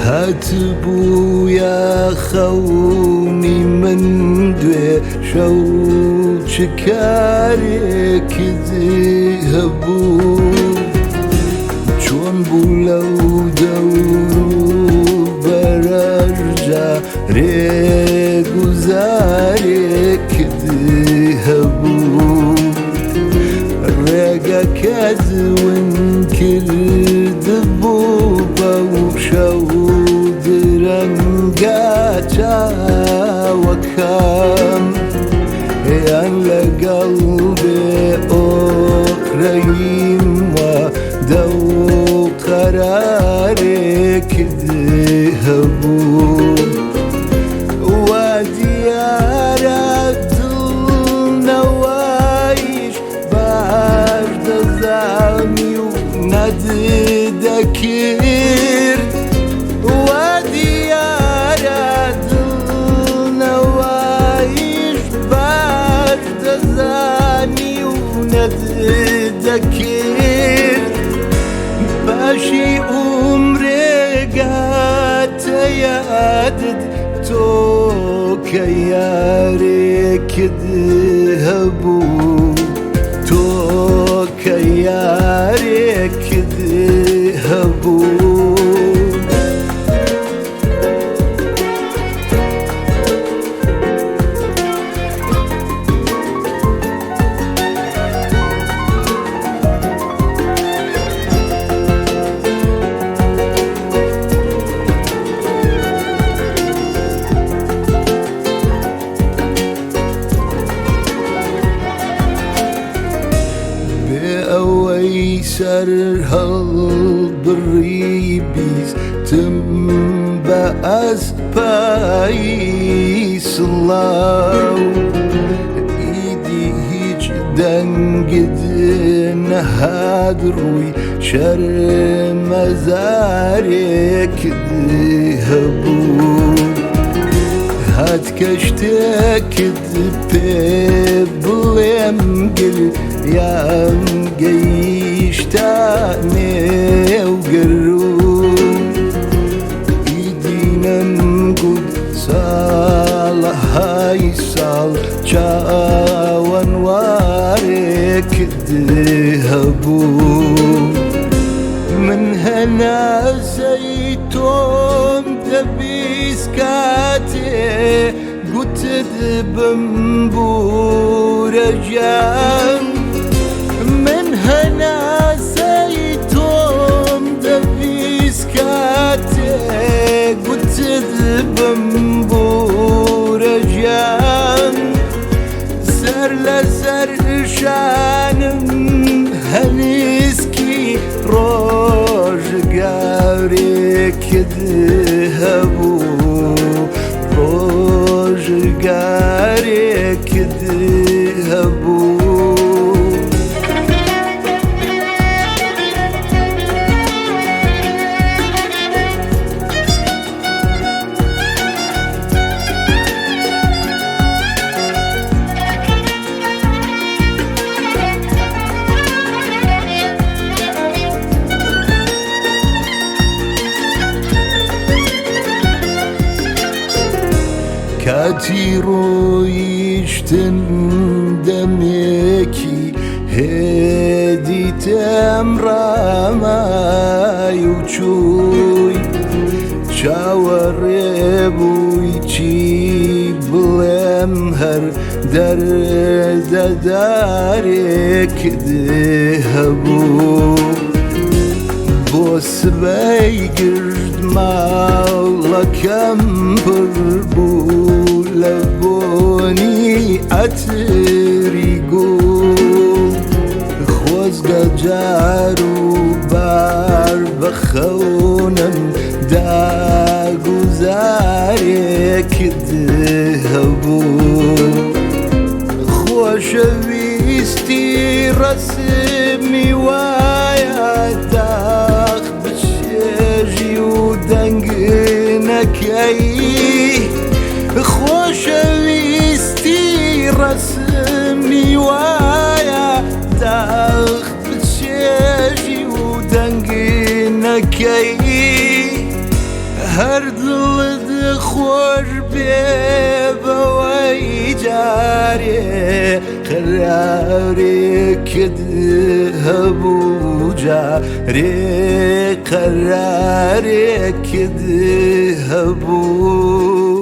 هاتبو يا خوني من دوي شو شكارك ذهبو چون بولو دورو بررجا ريگو زارك ذهبو ريگا كذون كرد بوبا وشو درنگا وكام يان لقلبي أقريم ودو قرارك ذهبو وديارة النوايش بعد زامي ونددكير وديارة النوايش بعد زامي ونددكير باشي عمري قات يادد تو كيارك ذهبو تو كيارك ذهبو سر هالبريبيز تنبأ أسبايس الله إيدي هيج دنقد نهادروي شر مزارك ذهبو هات كشتك بلم قل يا مقيشتاني وقرون ايدينا نقود صالح هاي صال شاوان وارك ذهبو من هنا زيتون دبيسكاتي قلت بمبورجان من هنا زيتون دبيسكاتي قلت بمبورجان سر لسر شانم هنسكي روج قارك ذهبو روج قارك ذهبو كاتيرو يشتن دميكي هدي تمرا ما يوچوي شاوربوي چي بلم هر درد دارك ذهبو بوس بيقرد مالكم بربو لبوني أتريقو خوزقا جارو بار بخونم داقو زارك ذهبو خوشويستي رسمي وايا داخ بشيجي ودنقنك اي خوشويستي رسمي وايا داخ بشيجي ودنقنك اي هر دل خوش بێبەوەی جارێ قەرارێکت هەبوو جارێ قەرارێکت هەبوو